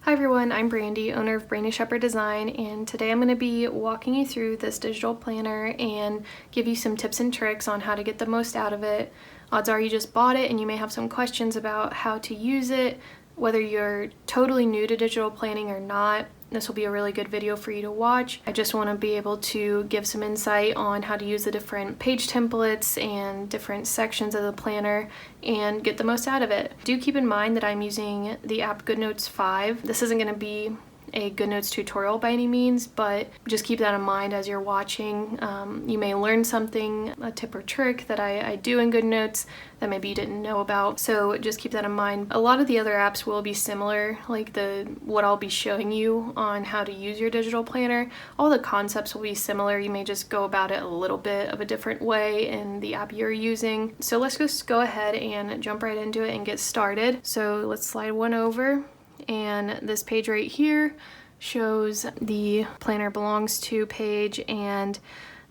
Hi everyone, I'm Brandy, owner of Brandy Shepherd Design, and today I'm going to be walking you through this digital planner and give you some tips and tricks on how to get the most out of it. Odds are you just bought it and you may have some questions about how to use it, whether you're totally new to digital planning or not. This will be a really good video for you to watch. I just want to be able to give some insight on how to use the different page templates and different sections of the planner and get the most out of it. Do keep in mind that I'm using the app GoodNotes 5. This isn't going to be a GoodNotes tutorial by any means, but just keep that in mind as you're watching. You may learn something, a tip or trick that I do in GoodNotes that maybe you didn't know about, so just keep that in mind. A lot of the other apps will be similar, like what I'll be showing you on how to use your digital planner. All the concepts will be similar. You may just go about it a little bit of a different way in the app you're using. So let's just go ahead and jump right into it and get started. So let's slide one over. And this page right here shows the planner belongs to page, and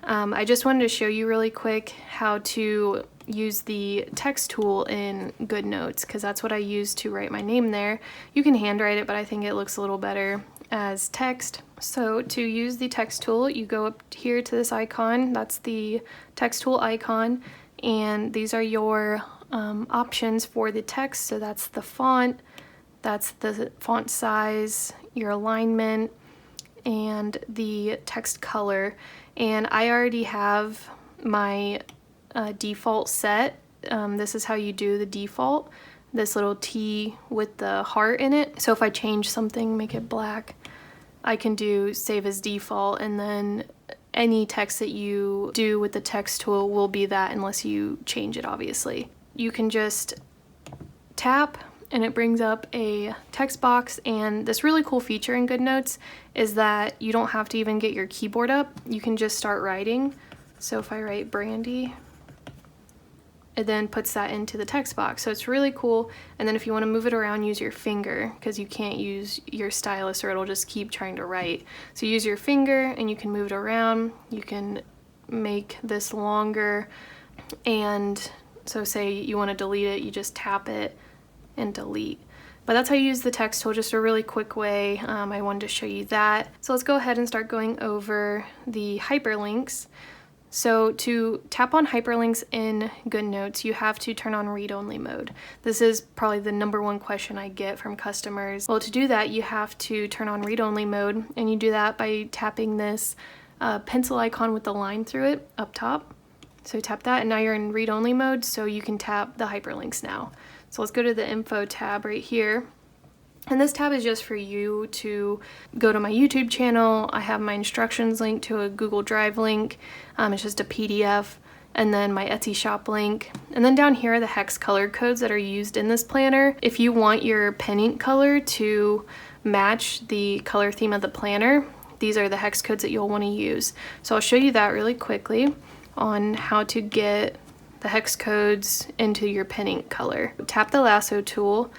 I just wanted to show you really quick how to use the text tool in GoodNotes, because that's what I use to write my name there. You can handwrite it, but I think it looks a little better as text. So to use the text tool, you go up here to this icon. That's the text tool icon, and these are your options for the text. So that's the font, that's the font size, your alignment, and the text color. And I already have my default set. This is how you do the default, this little T with the heart in it. So if I change something, make it black, I can do save as default, and then any text that you do with the text tool will be that unless you change it, obviously. You can just tap and it brings up a text box, and this really cool feature in GoodNotes is that you don't have to even get your keyboard up. You can just start writing. So if I write Brandy, it then puts that into the text box. So it's really cool. And then if you want to move it around, use your finger, because you can't use your stylus or it'll just keep trying to write. So use your finger and you can move it around. You can make this longer, and so say you want to delete it, you just tap it and delete. But that's how you use the text tool, just a really quick way. I wanted to show you that. So let's go ahead and start going over the hyperlinks. So to tap on hyperlinks in GoodNotes, you have to turn on read-only mode. This is probably the #1 question I get from customers. Well, to do that, you have to turn on read-only mode, and you do that by tapping this pencil icon with the line through it up top. So tap that, and now you're in read-only mode, so you can tap the hyperlinks now. So let's go to the info tab right here. And this tab is just for you to go to my YouTube channel. I have my instructions linked to a Google Drive link. It's just a PDF, and then my Etsy shop link. And then down here are the hex color codes that are used in this planner. If you want your pen ink color to match the color theme of the planner, these are the hex codes that you'll want to use. So I'll show you that really quickly on how to get the hex codes into your pen ink color. Tap the lasso tool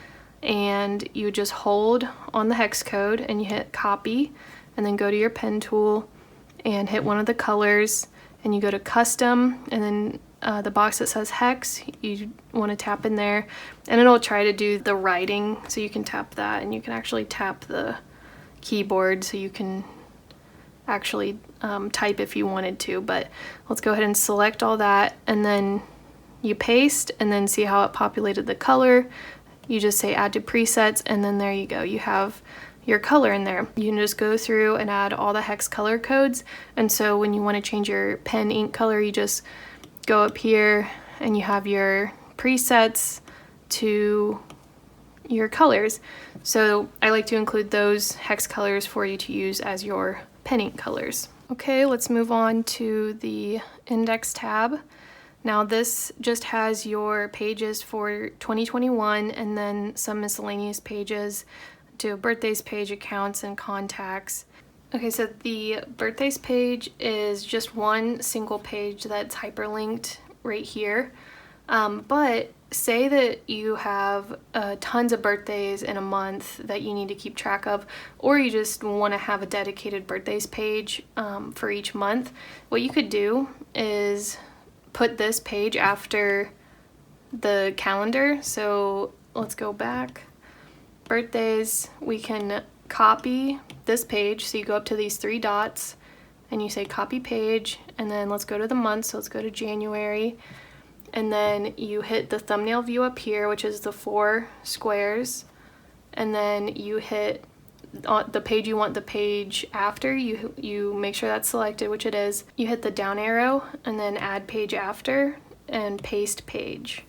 and you just hold on the hex code and you hit copy, and then go to your pen tool and hit one of the colors, and you go to custom, and then the box that says hex, you want to tap in there, and it'll try to do the writing, so you can tap that, and you can actually tap the keyboard so you can actually type if you wanted to. But let's go ahead and select all that, and then you paste, and then see how it populated the color. You just say add to presets, and then there you go, you have your color in there. You can just go through and add all the hex color codes, and so when you want to change your pen ink color, you just go up here and you have your presets to your colors. So I like to include those hex colors for you to use as your pen ink colors. Okay, let's move on to the index tab. Now this just has your pages for 2021, and then some miscellaneous pages to birthdays page, accounts, and contacts. Okay, so the birthdays page is just one single page that's hyperlinked right here. But say that you have tons of birthdays in a month that you need to keep track of, or you just want to have a dedicated birthdays page for each month. What you could do is put this page after the calendar. So let's go back. birthdays, we can copy this page. So you go up to these three dots and you say copy page, and then let's go to the month. So let's go to January, and then you hit the thumbnail view up here, which is the 4 squares, and then you hit the page you want the page after. You make sure that's selected, which it is. You hit the down arrow and then add page after and paste page.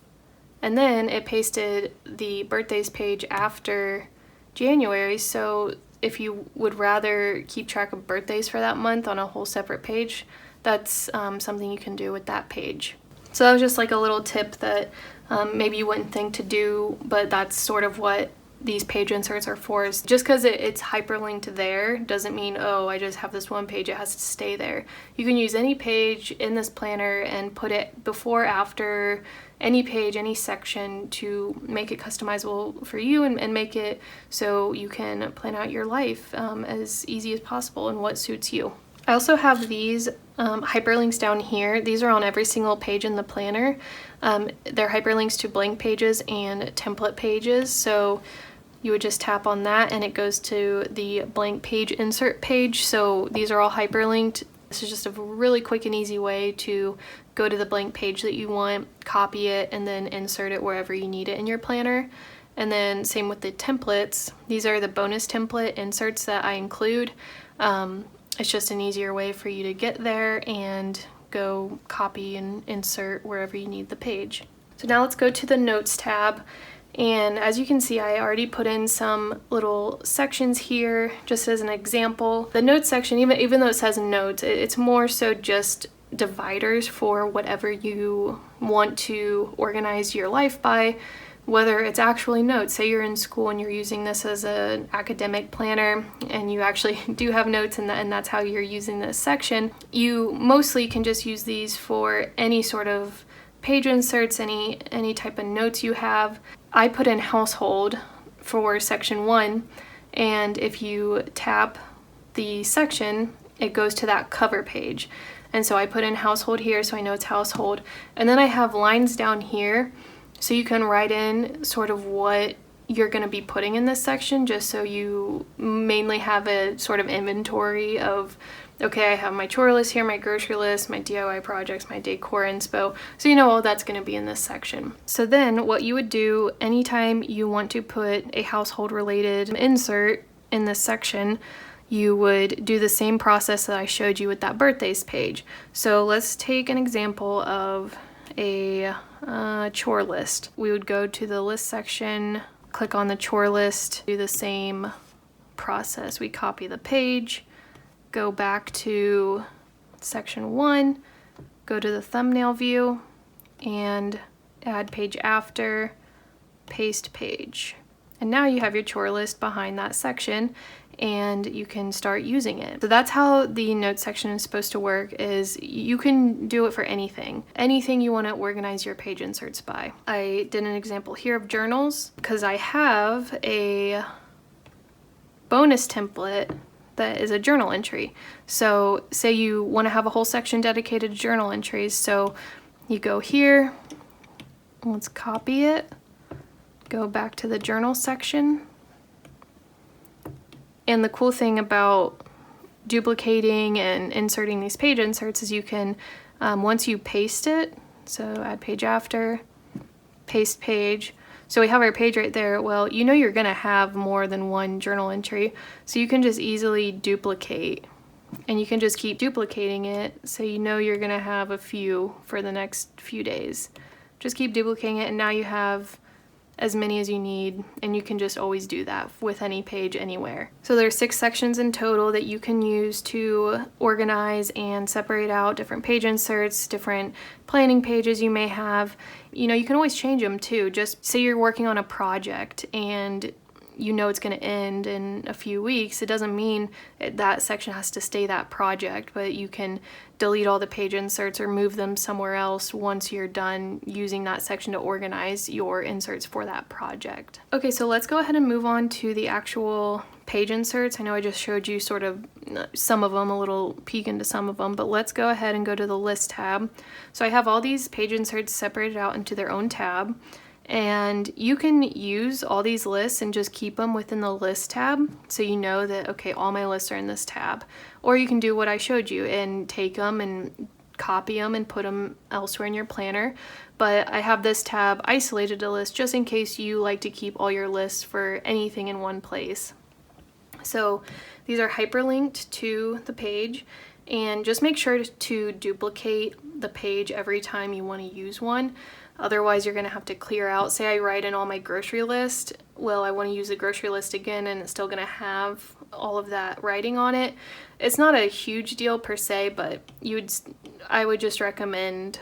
And then it pasted the birthdays page after January, so if you would rather keep track of birthdays for that month on a whole separate page, that's something you can do with that page. So that was just like a little tip that maybe you wouldn't think to do, but that's sort of what these page inserts are for. Is just because it's hyperlinked there doesn't mean, oh, I just have this one page, it has to stay there. You can use any page in this planner and put it before, after, any page, any section to make it customizable for you and make it so you can plan out your life as easy as possible and what suits you. I also have these hyperlinks down here. These are on every single page in the planner. They're hyperlinks to blank pages and template pages. So you would just tap on that and it goes to the blank page insert page. So these are all hyperlinked. This is just a really quick and easy way to go to the blank page that you want, copy it, and then insert it wherever you need it in your planner. And then same with the templates. These are the bonus template inserts that I include. It's just an easier way for you to get there and go copy and insert wherever you need the page. So now let's go to the Notes tab. And as you can see, I already put in some little sections here just as an example. The Notes section, even though it says Notes, it's more so just dividers for whatever you want to organize your life by, whether it's actually notes. Say you're in school and you're using this as an academic planner and you actually do have notes and that's how you're using this section. You mostly can just use these for any sort of page inserts, any type of notes you have. I put in household for section 1, and if you tap the section, it goes to that cover page. And so I put in household here so I know it's household. And then I have lines down here so you can write in sort of what you're going to be putting in this section, just so you mainly have a sort of inventory of, okay, I have my chore list here, my grocery list, my DIY projects, my decor inspo, so you know all that's going to be in this section. So then what you would do anytime you want to put a household related insert in this section, you would do the same process that I showed you with that birthdays page. So let's take an example of a chore list. We would go to the list section, click on the chore list, do the same process. We copy the page, go back to section 1, go to the thumbnail view, and add page after, paste page. And now you have your chore list behind that section and you can start using it. So that's how the notes section is supposed to work, is you can do it for anything you want to organize your page inserts by. I did an example here of journals because I have a bonus template that is a journal entry. So say you want to have a whole section dedicated to journal entries. So you go here, let's copy it, go back to the journal section. And the cool thing about duplicating and inserting these page inserts is you can, once you paste it, so add page after, paste page. So we have our page right there. Well, you know you're gonna have more than one journal entry, so you can just easily duplicate, and you can just keep duplicating it, so you know you're gonna have a few for the next few days. Just keep duplicating it, and now you have as many as you need, and you can just always do that with any page anywhere. So there's 6 sections in total that you can use to organize and separate out different page inserts, different planning pages you may have. You know, you can always change them too. Just say you're working on a project and you know it's going to end in a few weeks. It doesn't mean that section has to stay that project, but you can delete all the page inserts or move them somewhere else once you're done using that section to organize your inserts for that project. Okay, so let's go ahead and move on to the actual page inserts. I know I just showed you sort of some of them, a little peek into some of them, but let's go ahead and go to the list tab. So I have all these page inserts separated out into their own tab. And you can use all these lists and just keep them within the list tab, so you know that, okay, all my lists are in this tab. Or you can do what I showed you and take them and copy them and put them elsewhere in your planner. But I have this tab isolated to list just in case you like to keep all your lists for anything in one place. So these are hyperlinked to the page, and just make sure to duplicate the page every time you want to use one. Otherwise, you're going to have to clear out. Say I write in all my grocery list. Well, I want to use the grocery list again, and it's still going to have all of that writing on it. It's not a huge deal per se, but I would just recommend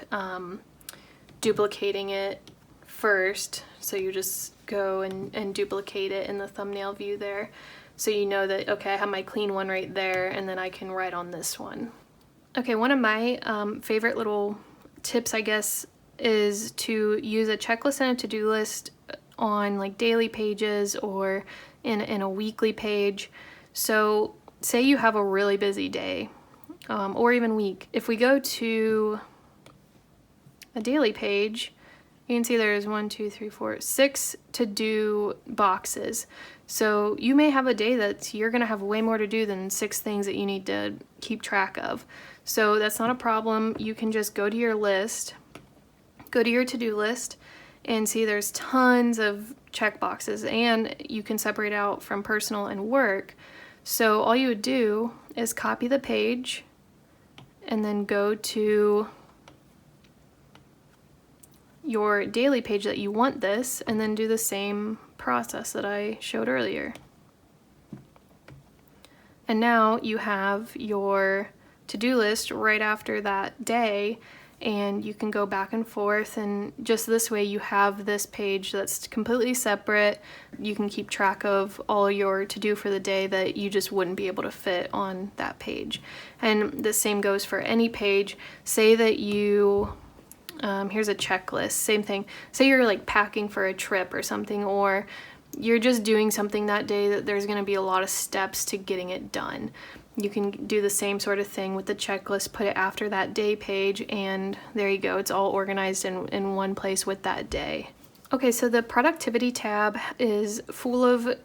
duplicating it first. So you just go and duplicate it in the thumbnail view there. So you know that, okay, I have my clean one right there, and then I can write on this one. Okay, one of my favorite little tips, I guess, is to use a checklist and a to-do list on like daily pages or in a weekly page. So say you have a really busy day or even week. If we go to a daily page, you can see there's 6 to-do boxes. So you may have a day that you're gonna have way more to do than 6 things that you need to keep track of. So that's not a problem. You can just go to your list, go to your to-do list, and see there's tons of check boxes, and you can separate out from personal and work. So all you would do is copy the page and then go to your daily page that you want this, and then do the same process that I showed earlier. And now you have your to-do list right after that day, and you can go back and forth, and just this way you have this page that's completely separate. You can keep track of all your to-do for the day that you just wouldn't be able to fit on that page. And the same goes for any page. Say that you here's a checklist, same thing. Say you're like packing for a trip or something, or you're just doing something that day that there's going to be a lot of steps to getting it done. You can do the same sort of thing with the checklist, put it after that day page, and there you go. It's all organized in one place with that day. Okay, so the productivity tab is full of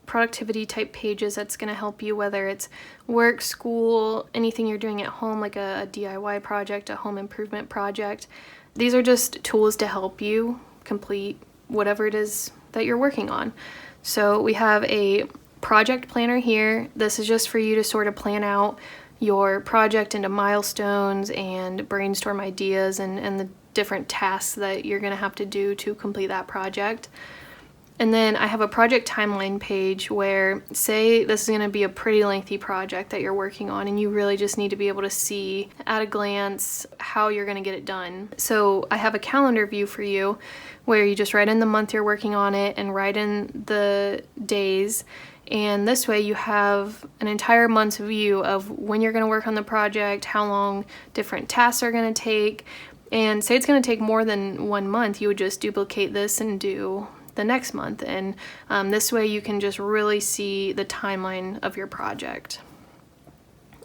productivity type pages that's going to help you, whether it's work, school, anything you're doing at home, like a DIY project, a home improvement project. These are just tools to help you complete whatever it is that you're working on. So we have a project planner here. This is just for you to sort of plan out your project into milestones and brainstorm ideas and the different tasks that you're going to have to do to complete that project. And then I have a project timeline page where, say this is going to be a pretty lengthy project that you're working on, and you really just need to be able to see at a glance how you're going to get it done. So I have a calendar view for you where you just write in the month you're working on it and write in the days. And this way you have an entire month's view of when you're going to work on the project, how long different tasks are going to take. And say it's going to take more than 1 month, you would just duplicate this and do the next month. And this way you can just really see the timeline of your project.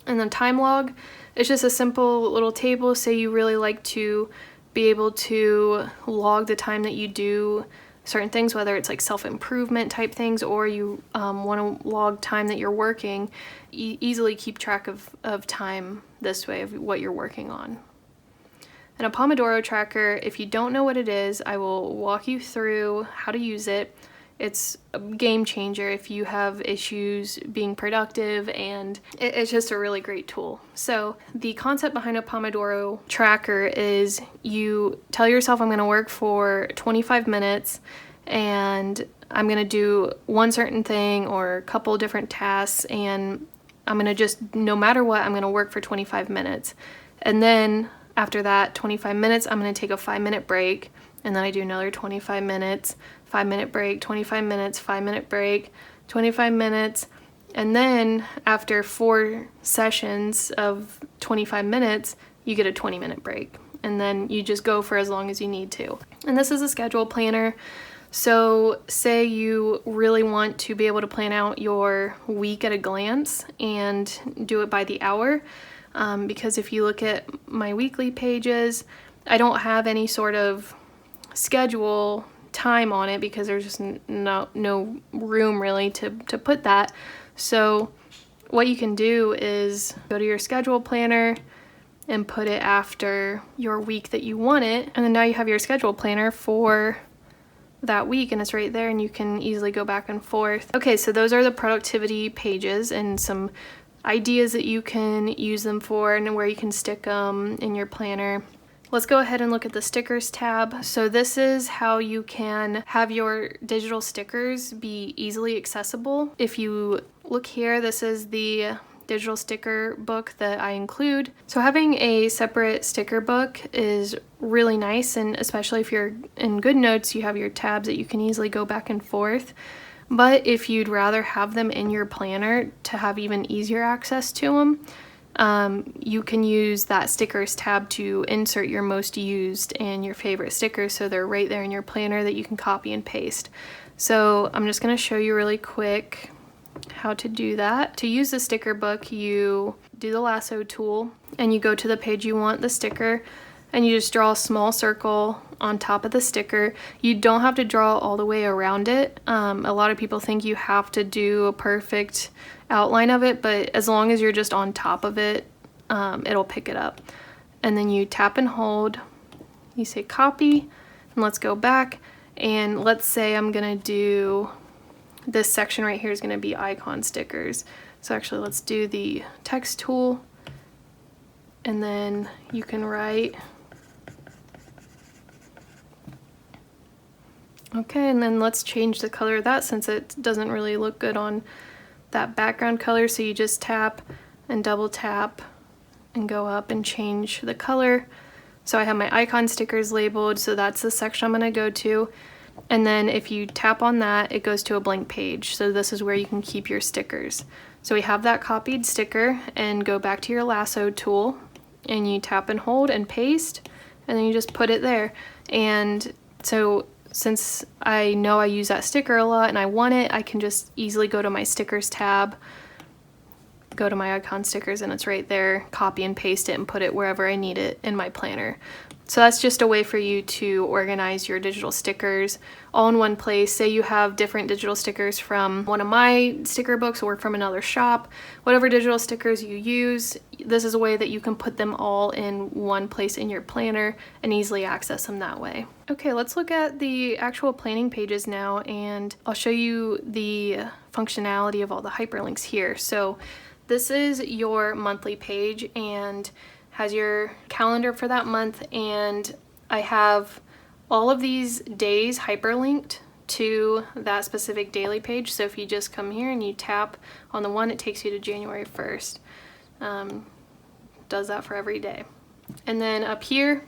And then time log, it's just a simple little table. Say you really like to be able to log the time that you do certain things, whether it's like self-improvement type things, or you want to log time that you're working, easily keep track of time this way of what you're working on. And a Pomodoro tracker, if you don't know what it is, I will walk you through how to use it. It's a game changer if you have issues being productive, and it's just a really great tool. So the concept behind a Pomodoro tracker is you tell yourself, I'm going to work for 25 minutes and I'm going to do one certain thing or a couple different tasks, and I'm going to just, no matter what, I'm going to work for 25 minutes. And then after that 25 minutes, I'm going to take a 5-minute break, and then I do another 25 minutes, 5-minute break, 25 minutes, 5-minute break, 25 minutes, and then after 4 sessions of 25 minutes, you get a 20-minute break, and then you just go for as long as you need to. And this is a schedule planner. So say you really want to be able to plan out your week at a glance and do it by the hour. Because if you look at my weekly pages, I don't have any sort of schedule time on it because there's just no room really to put that. So what you can do is go to your schedule planner and put it after your week that you want it, and then now you have your schedule planner for that week, and it's right there and you can easily go back and forth. Okay, so those are the productivity pages and some ideas that you can use them for and where you can stick them in your planner. Let's go ahead and look at the stickers tab. So this is how you can have your digital stickers be easily accessible. If you look here, this is the digital sticker book that I include. So having a separate sticker book is really nice, and especially if you're in GoodNotes, you have your tabs that you can easily go back and forth. But if you'd rather have them in your planner to have even easier access to them, you can use that stickers tab to insert your most used and your favorite stickers, so they're right there in your planner that you can copy and paste. So I'm just going to show you really quick how to do that. To use the sticker book, you do the lasso tool and you go to the page you want the sticker, and you just draw a small circle on top of the sticker. You don't have to draw all the way around it. A lot of people think you have to do a perfect outline of it, but as long as you're just on top of it, it'll pick it up. And then you tap and hold, you say copy, and let's go back, and let's say I'm gonna do this section right here is going to be icon stickers. So actually let's do the text tool, and then you can write. Okay, and then let's change the color of that since it doesn't really look good on that background color. So you just tap and double tap and go up and change the color. So I have my icon stickers labeled, so that's the section I'm going to go to. And then if you tap on that, it goes to a blank page. So this is where you can keep your stickers. So we have that copied sticker, and go back to your lasso tool and you tap and hold and paste, and then you just put it there. And so since I know I use that sticker a lot and I want it, I can just easily go to my stickers tab, go to my icon stickers, and it's right there, copy and paste it and put it wherever I need it in my planner. So that's just a way for you to organize your digital stickers all in one place. Say you have different digital stickers from one of my sticker books or from another shop, whatever digital stickers you use, this is a way that you can put them all in one place in your planner and easily access them that way. Okay, let's look at the actual planning pages now, and I'll show you the functionality of all the hyperlinks here. So this is your monthly page and has your calendar for that month, and I have all of these days hyperlinked to that specific daily page. So if you just come here and you tap on the one, it takes you to January 1st. Does that for every day. And then up here,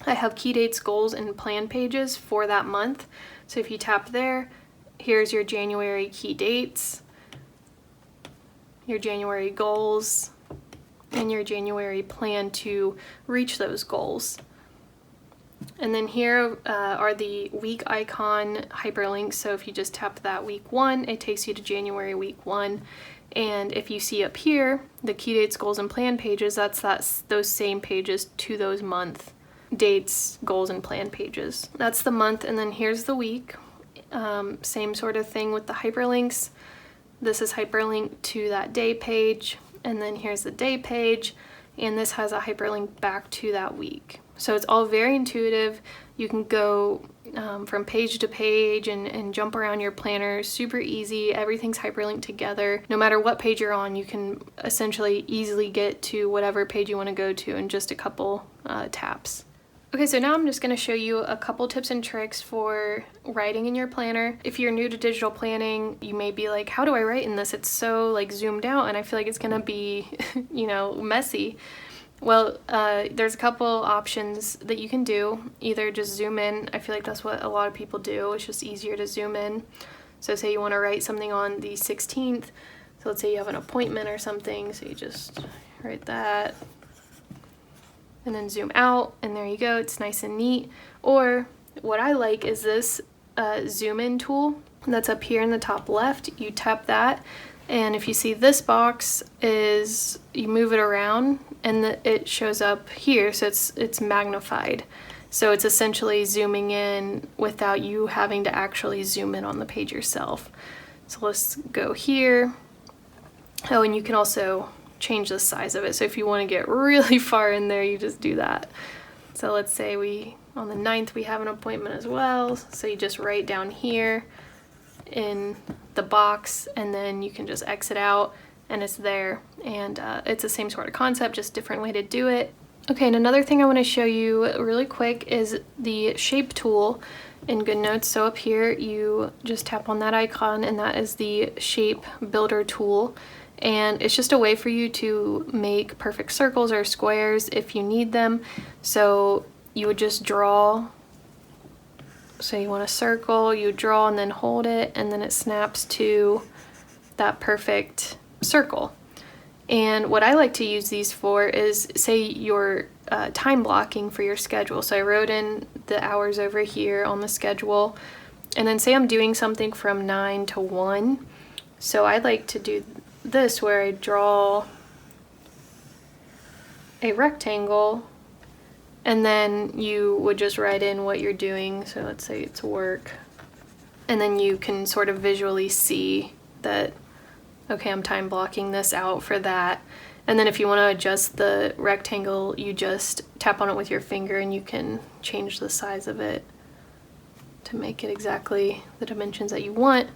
I have key dates, goals, and plan pages for that month. So if you tap there, here's your January key dates, your January goals, and your January plan to reach those goals. And then here are the week icon hyperlinks. So if you just tap that week 1, it takes you to January week 1. And if you see up here, the key dates, goals, and plan pages, that's those same pages to those month dates, goals, and plan pages. That's the month, and then here's the week. Same sort of thing with the hyperlinks. This is hyperlinked to that day page, and then here's the day page, and this has a hyperlink back to that week. So it's all very intuitive. You can go from page to page and jump around your planner, super easy. Everything's hyperlinked together. No matter what page you're on, you can essentially easily get to whatever page you want to go to in just a couple taps. Okay, so now I'm just going to show you a couple tips and tricks for writing in your planner. If you're new to digital planning, you may be like, how do I write in this? It's so like zoomed out and I feel like it's going to be, messy. Well, there's a couple options that you can do. Either just zoom in. I feel like that's what a lot of people do. It's just easier to zoom in. So say you want to write something on the 16th. So let's say you have an appointment or something. So you just write that and then zoom out, and there you go. It's nice and neat. Or what I like is this zoom in tool that's up here in the top left. You tap that, and if you see this box you move it around and it shows up here, so it's magnified. So it's essentially zooming in without you having to actually zoom in on the page yourself. So let's go here. Oh, and you can also change the size of it. So if you want to get really far in there, you just do that. So let's say on the 9th, we have an appointment as well. So you just write down here in the box, and then you can just exit out and it's there. And it's the same sort of concept, just different way to do it. Okay, and another thing I want to show you really quick is the shape tool in GoodNotes. So up here, you just tap on that icon, and that is the shape builder tool. And it's just a way for you to make perfect circles or squares if you need them. So you would just draw. So you want a circle, you draw and then hold it, and then it snaps to that perfect circle. And what I like to use these for is, say you're time blocking for your schedule. So I wrote in the hours over here on the schedule, and then say I'm doing something from 9 to 1. So I like to do this where I draw a rectangle, and then you would just write in what you're doing. So let's say it's work, and then you can sort of visually see that, okay, I'm time blocking this out for that. And then if you want to adjust the rectangle, you just tap on it with your finger and you can change the size of it to make it exactly the dimensions that you want.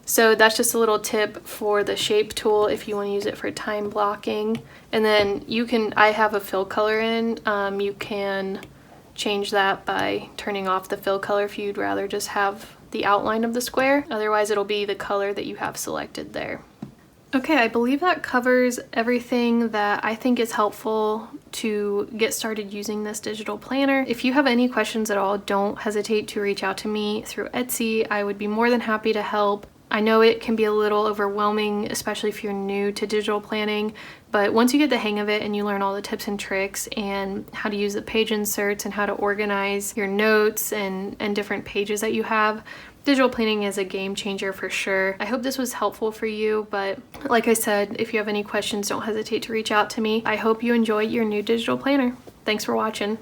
So that's just a little tip for the shape tool if you want to use it for time blocking. And then you can, I have a fill color in, you can change that by turning off the fill color if you'd rather just have the outline of the square. Otherwise it'll be the color that you have selected there. Okay, I believe that covers everything that I think is helpful to get started using this digital planner. If you have any questions at all, don't hesitate to reach out to me through Etsy. I would be more than happy to help. I know it can be a little overwhelming, especially if you're new to digital planning, but once you get the hang of it and you learn all the tips and tricks and how to use the page inserts and how to organize your notes and different pages that you have, digital planning is a game changer for sure. I hope this was helpful for you, but like I said, if you have any questions, don't hesitate to reach out to me. I hope you enjoy your new digital planner. Thanks for watching.